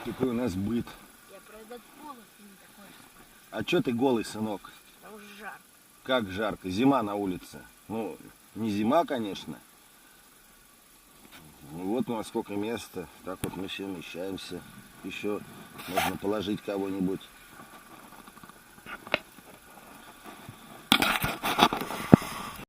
какой у нас быт. Я про этот голос не такой. А чё ты голый, сынок? Потому что жарко. Как жарко, зима на улице. Ну, не зима, конечно. Ну вот у нас сколько места. Так вот мы все вмещаемся. Еще можно положить кого-нибудь.